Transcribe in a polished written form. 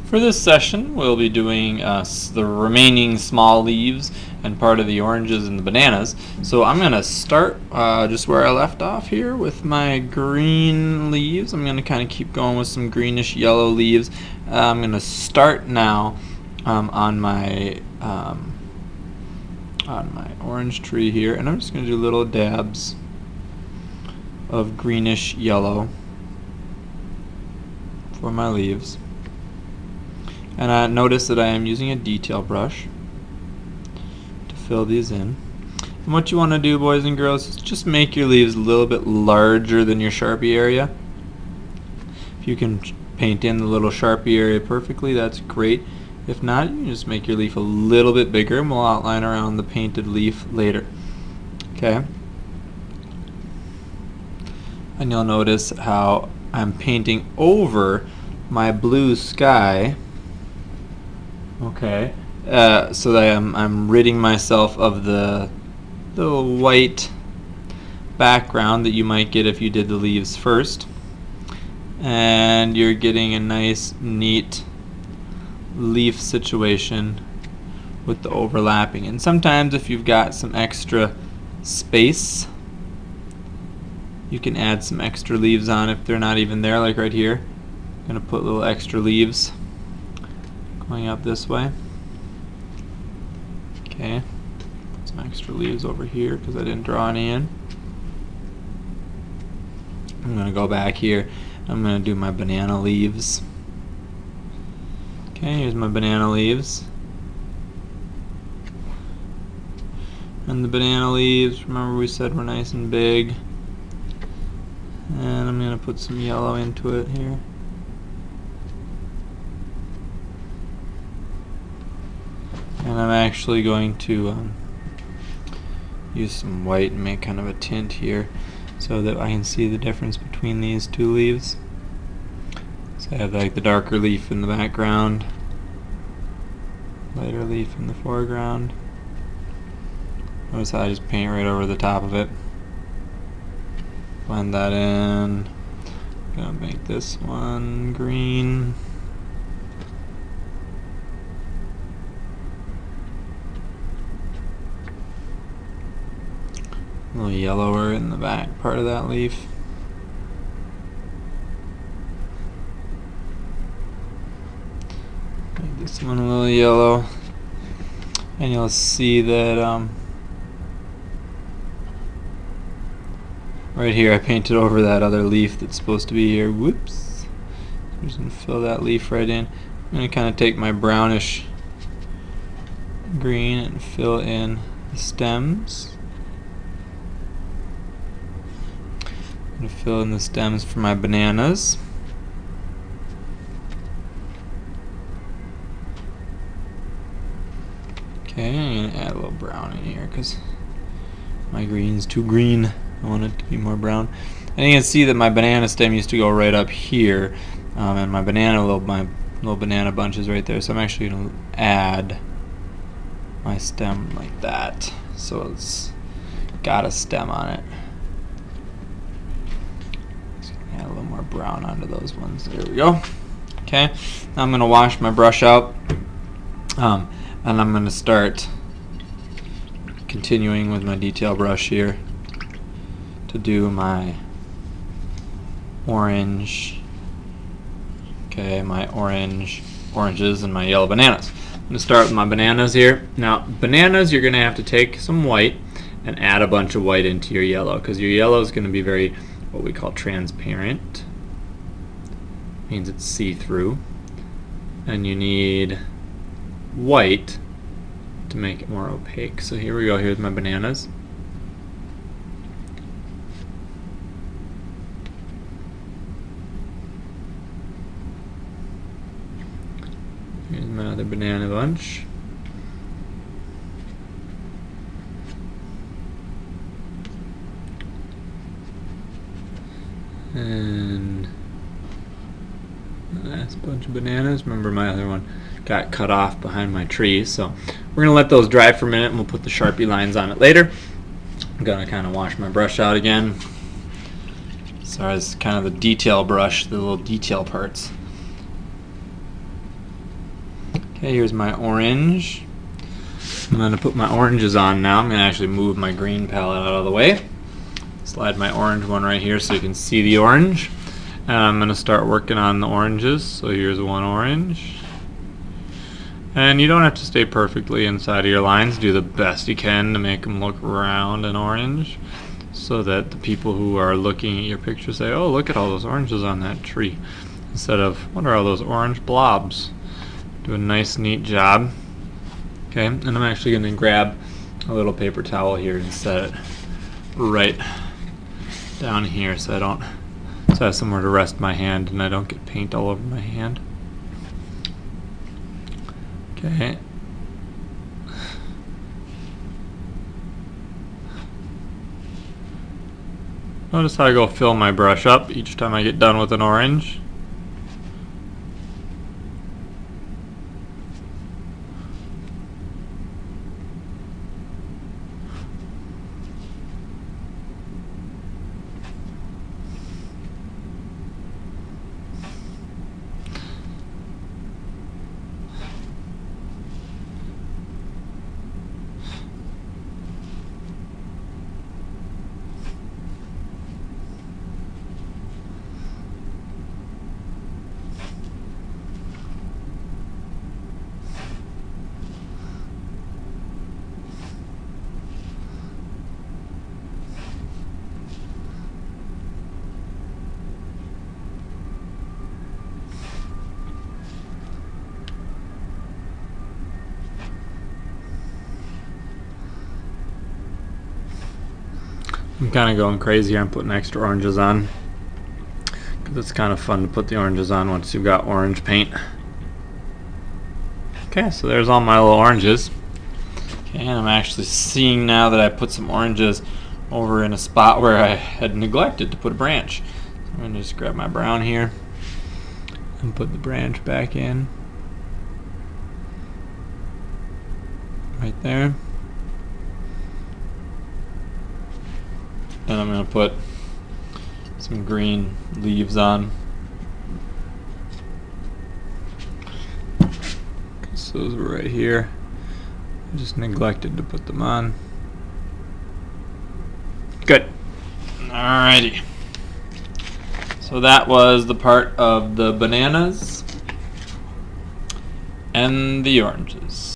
For this session, we'll be doing the remaining small leaves and part of the oranges and the bananas. So I'm going to start just where I left off here with my green leaves. I'm going to kind of keep going with some greenish yellow leaves. I'm going to start now on my orange tree here, and I'm just going to do little dabs of greenish yellow for my leaves. And notice that I am using a detail brush to fill these in. And what you want to do, boys and girls, is just make your leaves a little bit larger than your Sharpie area. If you can paint in the little Sharpie area perfectly, that's great. If not, you can just make your leaf a little bit bigger, and we'll outline around the painted leaf later. Okay? And you'll notice how I'm painting over my blue sky. Okay, so that I'm ridding myself of the white background that you might get if you did the leaves first, and you're getting a nice, neat leaf situation with the overlapping. And sometimes if you've got some extra space, you can add some extra leaves on if they're not even there, like right here. I'm going to put little extra leaves going up this way. Okay, put some extra leaves over here because I didn't draw any in. I'm going to go back here. I'm going to do my banana leaves. Okay, here's my banana leaves. And the banana leaves, remember we said were nice and big. And I'm going to put some yellow into it here. And I'm actually going to use some white and make kind of a tint here so that I can see the difference between these two leaves. So I have like the darker leaf in the background, lighter leaf in the foreground. Notice how I just paint right over the top of it. Blend that in. I'm gonna make this one green. A little yellower in the back part of that leaf. Make this one a little yellow. And you'll see that right here I painted over that other leaf that's supposed to be here. Whoops. I'm just going to fill that leaf right in. I'm going to kind of take my brownish green and fill in the stems. I'm going to fill in the stems for my bananas. Okay, I'm going to add a little brown in here because my green's too green. I want it to be more brown. And you can see that my banana stem used to go right up here, and my little banana bunch is right there. So I'm actually going to add my stem like that, so it's got a stem on it. Add a little more brown onto those ones. There we go. Okay, now I'm going to wash my brush out, and I'm going to start continuing with my detail brush here to do my orange. Okay, my oranges and my yellow bananas. I'm going to start with my bananas here. Now, bananas, you're going to have to take some white and add a bunch of white into your yellow, because your yellow is going to be very, what we call transparent. Means it's see-through. And you need white to make it more opaque. So here we go, here's my bananas. Here's my other banana bunch. And the last bunch of bananas. Remember, my other one got cut off behind my tree, so we're going to let those dry for a minute and we'll put the Sharpie lines on it later. I'm going to kind of wash my brush out again. So as kind of the detail brush, the little detail parts. Okay, here's my orange. I'm going to put my oranges on now. I'm going to actually move my green palette out of the way. Slide my orange one right here so you can see the orange. And I'm going to start working on the oranges. So here's one orange. And you don't have to stay perfectly inside of your lines. Do the best you can to make them look round and orange, so that the people who are looking at your picture say, oh, look at all those oranges on that tree, instead of, what are all those orange blobs? Do a nice, neat job. Okay, and I'm actually going to grab a little paper towel here and set it right down here so I have somewhere to rest my hand and I don't get paint all over my hand. Okay. Notice how I go fill my brush up each time I get done with an orange. I'm kind of going crazy here. I'm putting extra oranges on because it's kind of fun to put the oranges on once you've got orange paint. Okay, so there's all my little oranges. Okay, and I'm actually seeing now that I put some oranges over in a spot where I had neglected to put a branch. So I'm going to just grab my brown here and put the branch back in. Right there. And I'm going to put some green leaves on. So those were right here. I just neglected to put them on. Good. Alrighty. So that was the part of the bananas and the oranges.